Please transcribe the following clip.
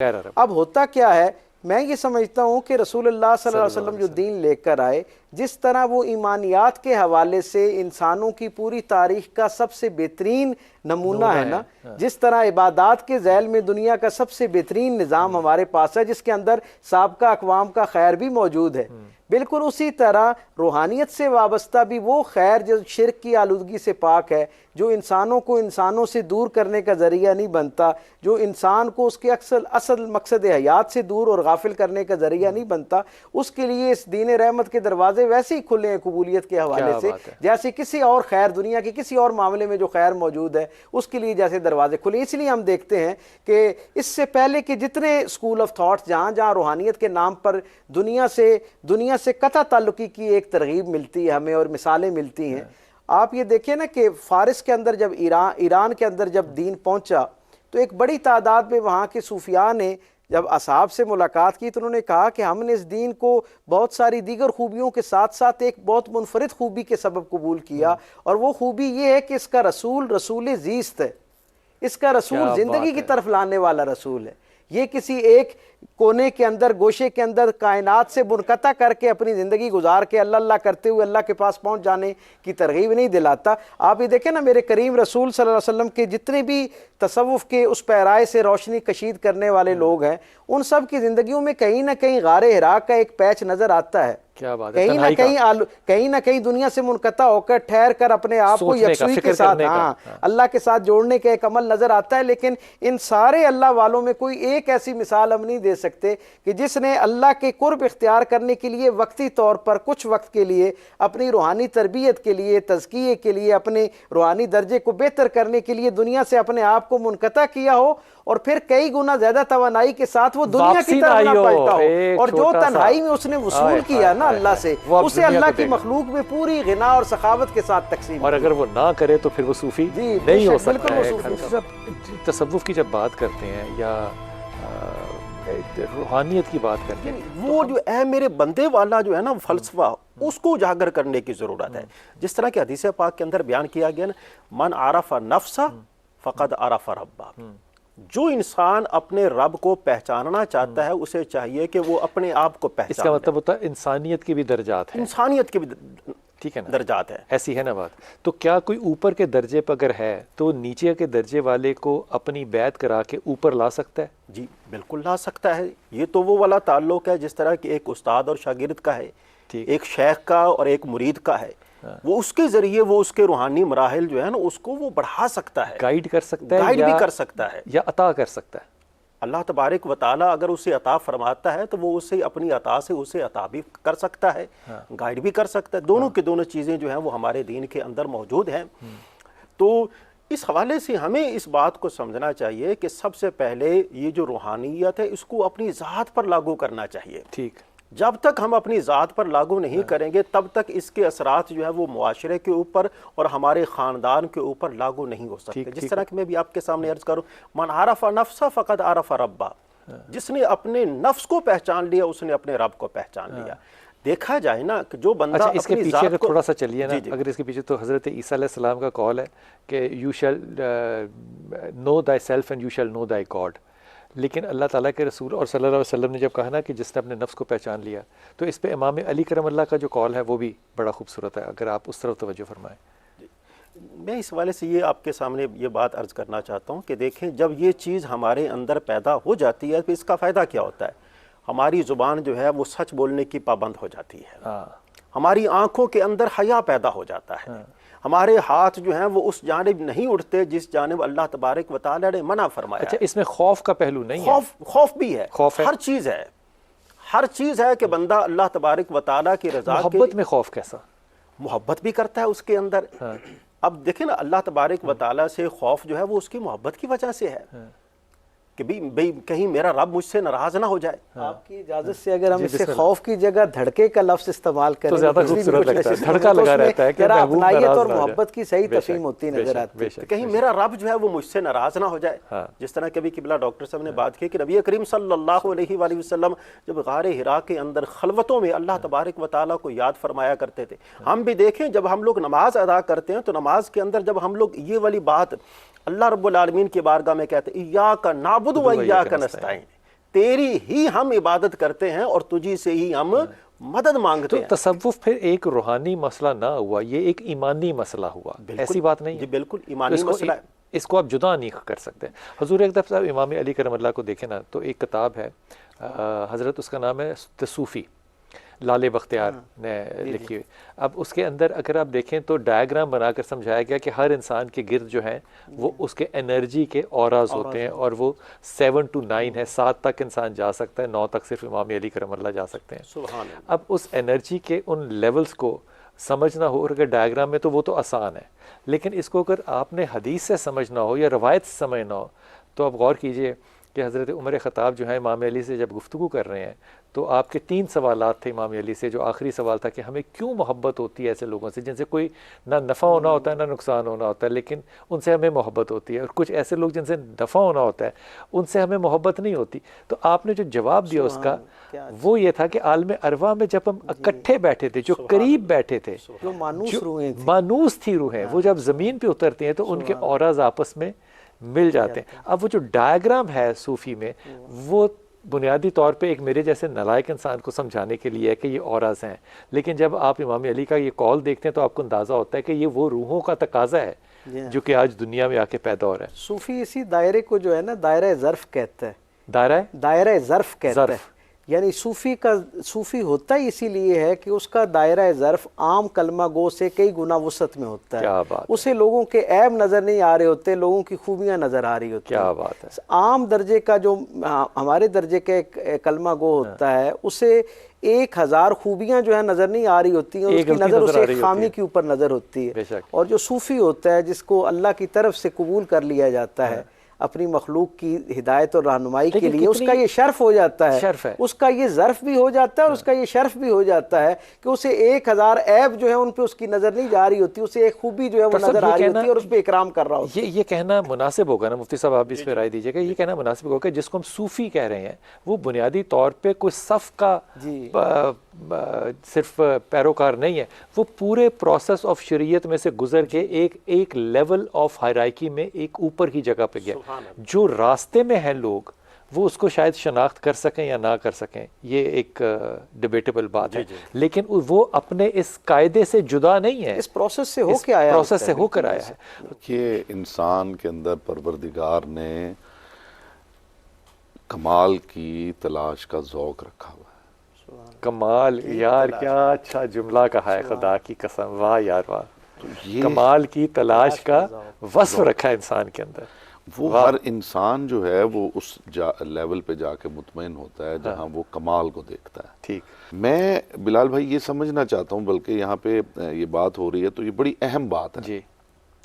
अब होता क्या है, मैं ये समझता हूँ कि रसूलुल्लाह सल्लल्लाहु अलैहि वसल्लम जो दीन लेकर आए, जिस तरह वो ईमानियात के हवाले से इंसानों की पूरी तारीख का सबसे बेहतरीन नमूना है ना, जिस तरह इबादात के झैल में दुनिया का सबसे बेहतरीन निज़ाम हमारे पास है, जिसके अंदर साबका अक़वाम का खैर भी मौजूद है, बिल्कुल उसी तरह रूहानियत से वाबस्ता भी वो खैर जो शिर्क की आलूदगी से पाक है, जो इंसानों को इंसानों से दूर करने का ज़रिया नहीं बनता, जो इंसान को उसके असल मकसद हयात से दूर और गाफिल करने का ज़रिया नहीं बनता, उसके लिए इस दीन रहमत के दरवाजे वैसे ही खुले हैं कबूलियत के हवाले से जैसे किसी और खैर, दुनिया के किसी और मामले में जो खैर मौजूद है उसके लिए जैसे दरवाजे खुले। इसलिए हम देखते हैं कि इससे पहले के जितने स्कूल ऑफ थॉट्स जहाँ जहाँ रूहानियत के नाम पर दुनिया से कता ताल्लुकी की एक तरगीब मिलती है हमें और मिसालें मिलती हैं। आप ये देखिए ना कि फारिस के अंदर जब ईरान के अंदर जब दीन पहुंचा तो एक बड़ी तादाद में वहाँ के सूफिया ने जब असहाब से मुलाकात की तो उन्होंने कहा कि हमने इस दीन को बहुत सारी दीगर खूबियों के साथ साथ एक बहुत मुनफरिद खूबी के सबब कबूल किया, और वो खूबी ये है कि इसका रसूल ज़ीस्त है, इसका रसूल ज़िंदगी की तरफ लाने वाला रसूल है। ये किसी एक कोने के अंदर, गोशे के अंदर कायनात से मुनक़ता करके अपनी ज़िंदगी गुजार के अल्लाह अल्लाह करते हुए अल्लाह के पास पहुंच जाने की तरगीब नहीं दिलाता। आप ये देखें ना, मेरे करीम रसूल सल्लल्लाहु अलैहि वसल्लम के जितने भी तसव्वुफ़ के उस पैराए से रोशनी कशीद करने वाले लोग हैं, उन सब की ज़िंदगियों में कहीं ना कहीं गारे हिरा का एक पैच नज़र आता है। क्या बात है, कहीं ना कहीं दुनिया से मुनक़ता होकर ठहर कर अपने आप को यकसुई के साथ, अल्लाह के साथ जोड़ने का एक अमल नज़र आता है। लेकिन इन सारे अल्लाह वालों में कोई एक ऐसी मिसाल हम नहीं दे सकते कि जिसने अल्लाह के कुर्ब इख्तियार करने के लिए वक्ती तौर पर कुछ वक्त के लिए अपनी रूहानी तरबियत के लिए, तज़किये के लिए, अपने रूहानी दर्जे को बेहतर करने के लिए दुनिया से अपने आप को मुनक़ता किया हो और फिर कई गुना ज्यादा तवानाई के साथ वो दुनिया की तरफ ना पलटा हो, और जो तन्हाई में उसने वसूल किया ना अल्लाह से, उसे अल्लाह की मखलूक में पूरी गिना और सखावत के साथ तकसीम। और अगर वो ना करे तो फिर वो सूफी नहीं हो सकता है। तसव्वुफ की जब बात करते हैं या रूहानियत की बात करते हैं, वो जो है मेरे बंदे वाला जो है ना फलसफा, उसको उजागर करने की जरूरत है। जिस तरह के हदीस पाक के अंदर बयान किया गया ना, मन आरफा नफ्सा फकद आरफा रब्बा, जो इंसान अपने रब को पहचानना चाहता है उसे चाहिए कि वो अपने आप को पहचाने। इसका मतलब होता है इंसानियत की भी दर्जात है, इंसानियत की भी, ठीक है ना, दर्जात है, ऐसी है ना बात। तो क्या कोई ऊपर के दर्जे पर अगर है तो नीचे के दर्जे वाले को अपनी बैत करा के ऊपर ला सकता है? जी बिल्कुल ला सकता है। ये तो वो वाला ताल्लुक है जिस तरह कि एक उस्ताद और शागिर्द का है, एक शेख का और एक मुरीद का है। वो उसके जरिए वो उसके रूहानी मराहिल जो है ना उसको वो बढ़ा सकता है, गाइड कर सकता है, गाइड भी कर सकता है या अता कर सकता है। अल्लाह तबारक व तआला अगर उसे अता फरमाता है तो वो उसे अपनी अता से उसे अता भी कर सकता है, गाइड भी कर सकता है। दोनों की दोनों चीज़ें जो हैं वो हमारे दीन के अंदर मौजूद हैं। तो इस हवाले से हमें इस बात को समझना चाहिए कि सबसे पहले ये जो रूहानियत है इसको अपनी ज़ात पर लागू करना चाहिए। ठीक, जब तक हम अपनी ज़ात पर लागू नहीं करेंगे तब तक इसके असरात जो है वो मुआशरे के ऊपर और हमारे ख़ानदान के ऊपर लागू नहीं हो सकते। जिस तरह कि मैं भी आपके सामने अर्ज करूँ, मन आरफा नफ्सा फ़क़द आरफा रब्बा, जिसने अपने नफ्स को पहचान लिया उसने अपने रब को पहचान लिया। देखा जाए ना कि जो बंदा अच्छा, इसके पीछे अगर थोड़ा सा चलिए ना, अगर इसके पीछे तो हज़रत ईसा अलैहिस्सलाम का कॉल है कि you shall no thy self and you shall no Dai God. लेकिन अल्लाह ताला के रसूल और सल्लल्लाहु अलैहि वसल्लम ने जब कहा ना कि जिसने अपने नफ्स को पहचान लिया, तो इस पे इमाम अली करम अल्लाह का जो कॉल है वो भी बड़ा खूबसूरत है। अगर आप उस तरफ तवज्जो फरमाएं। मैं इस वाले से ये आपके सामने ये बात अर्ज करना चाहता हूँ कि देखें, जब ये चीज़ हमारे अंदर पैदा हो जाती है तो इसका फ़ायदा क्या होता है? हमारी ज़ुबान जो है वो सच बोलने की पाबंद हो जाती है, हमारी आँखों के अंदर हया पैदा हो जाता है, हमारे हाथ जो हैं वो उस जानिब नहीं उठते जिस जानिब अल्लाह तबारक व तआला ने मना फरमाया। अच्छा, इसमें खौफ का पहलू नहीं है? खौफ भी है, खौफ है, हर चीज़ है, हर चीज़ है कि बंदा अल्लाह तबारक व तआला की रज़ा, मोहब्बत में खौफ कैसा? मोहब्बत भी करता है उसके अंदर। अब देखें ना, अल्लाह तबारक व तआला से खौफ जो है वो उसकी मोहब्बत की वजह से है कि भाई कहीं मेरा रब मुझसे नाराज ना हो जाए। आपकी इजाजत से अगर हम इससे खौफ की जगह धड़के का लफ्ज़ इस्तेमाल करें तो ज़्यादा खूबसूरत लगता है, धड़का लगा रहता है कि अपनाइयत और मोहब्बत की सही तफहीम होती नजर आती है। कहीं मेरा रब जो है वो मुझसे नाराज ना हो जाए। जिस तरह कभी किबला डॉक्टर साहब ने बात की कि नबी करीम सल्लल्लाहु अलैहि वसल्लम जब गारे हिरा के अंदर खलवतों में अल्लाह तबारक व तआला को याद फरमाया करते थे। हम भी देखें, जब हम लोग नमाज अदा करते हैं तो नमाज के अंदर जब हम लोग ये वाली बात अल्लाह रब्बुल आलमीन की बारगाह में कहते हैं इय्याका नाबुदु व इय्याका नस्तईन, तेरी ही हम इबादत करते हैं और तुझी से ही हम मदद मांगते तो हैं। तसव्वुफ फिर एक रूहानी मसला ना हुआ, ये एक ईमानी मसला हुआ। ऐसी बात नहीं जी है, बिल्कुल तो ईमानी मसला है। इसको आप जुदा नहीं कर सकते। हुजूर अकरम साहब इमाम अली करमल्लाह को देखें ना, तो एक किताब है हज़रत, उसका नाम है द सूफ़ी, लाले बख्तियार ने लिखी हुई। अब उसके अंदर अगर आप देखें तो डायग्राम बनाकर समझाया गया कि हर इंसान के गिर्द जो हैं वो उसके एनर्जी के औराज होते हैं, और वो 7 to 9 है, 7 तक इंसान जा सकता है, 9 तक सिर्फ इमाम अली करमल्लाह जा सकते हैं। सुभान अल्लाह। अब उस एनर्जी के उन लेवल्स को समझना हो, और अगर डायग्राम में, तो वो तो आसान है, लेकिन इसको अगर आपने हदीस से समझना हो या रवायत से समझना हो, तो आप गौर कीजिए कि हज़रत उमर ख़त्ताब जो है इमाम अली से जब गुफ्तगू कर रहे हैं, तो आपके 3 सवालात थे इमाम अली से। जो आखिरी सवाल था कि हमें क्यों मोहब्बत होती है ऐसे लोगों से जिनसे कोई ना नफ़ा होना होता है ना नुकसान होना होता है, लेकिन उनसे हमें मोहब्बत होती है, और कुछ ऐसे लोग जिनसे नफ़ा होना होता है उनसे हमें मोहब्बत नहीं होती। तो आपने जो जवाब दिया उसका, वो ये था कि आलम अरवा में जब हम इकट्ठे बैठे थे, जो करीब बैठे थे, जो मानूस रूहें थी, मानूस थी रूहें, वो जब ज़मीन पे उतरती हैं तो उनके औराज आपस में मिल जाते हैं। अब वो जो डायग्राम है सूफ़ी में, वो बुनियादी तौर पे एक मेरे जैसे नालायक इंसान को समझाने के लिए है कि ये औराज हैं, लेकिन जब आप इमाम अली का ये कॉल देखते हैं तो आपको अंदाज़ा होता है कि ये वो रूहों का तकाजा है जो कि आज दुनिया में आके पैदा हो रहा है। सूफी इसी दायरे को जो है ना दायरा ज़र्फ़ कहता है। दायरा ज़र्फ़ कहता है, यानी सूफ़ी होता ही इसीलिए है कि उसका दायरा ज़र्फ़ आम कलमा गो से कई गुना वुसअत में होता है। क्या बात है। उसे लोगों के ऐब नज़र नहीं आ रहे होते, लोगों की खूबियाँ नज़र आ रही होती हैं। क्या बात है। आम दर्जे का जो हमारे दर्जे के कलमा गो होता है, उसे 1000 खूबियाँ जो है नज़र नहीं आ रही होती हैं, उसकी नज़र उसे खामी के ऊपर नज़र होती है। और जो सूफ़ी होता है, जिसको अल्लाह की तरफ से कबूल कर लिया जाता है अपनी मखलूक की हिदायत और रहनुमाई के लिए, उसका ये शर्फ हो जाता है, उसका ये ज़र्फ़ भी हो जाता है, और उसका ये शर्फ भी हो जाता है कि उसे 1000 ऐब जो है उन पे उसकी नज़र नहीं जा रही होती, उसे एक खूबी जो है वो नज़र आ रही होती है और उस पर इकराम कर रहा होता है। ये कहना मुनासिब होगा ना मुफ्ती साहब, आप इस पर राय दीजिएगा, ये कहना मुनासिब होगा जिसको हम सूफ़ी कह रहे हैं वो बुनियादी तौर पर कोई सफ़ का सिर्फ पैरोकार नहीं है, वो पूरे प्रोसेस ऑफ शरीयत में से गुजर के एक लेवल ऑफ हायरार्की में एक ऊपर की जगह पे गया। जो रास्ते में हैं लोग, वो उसको शायद शनाख्त कर सकें या ना कर सकें, ये एक डिबेटेबल बात है, लेकिन वो अपने इस कायदे से जुदा नहीं है, इस प्रोसेस से होकर आया, प्रोसेस से होकर आया है। ये इंसान के अंदर परवरदिगार ने कमाल की तलाश का ज़ौक़ रखा हुआ है। कमाल, यार क्या अच्छा जुमला कहा है, खुदा की कसम, वाह यार वाह। तो कमाल की तलाश का वस्फ रखा है इंसान के अंदर। वो हर इंसान जो है वो उस लेवल पे जाके मुतमईन होता है जहाँ वो कमाल को देखता है। ठीक, मैं बिलाल भाई ये समझना चाहता हूँ, बल्कि यहाँ पे ये बात हो रही है तो ये बड़ी अहम बात है जी।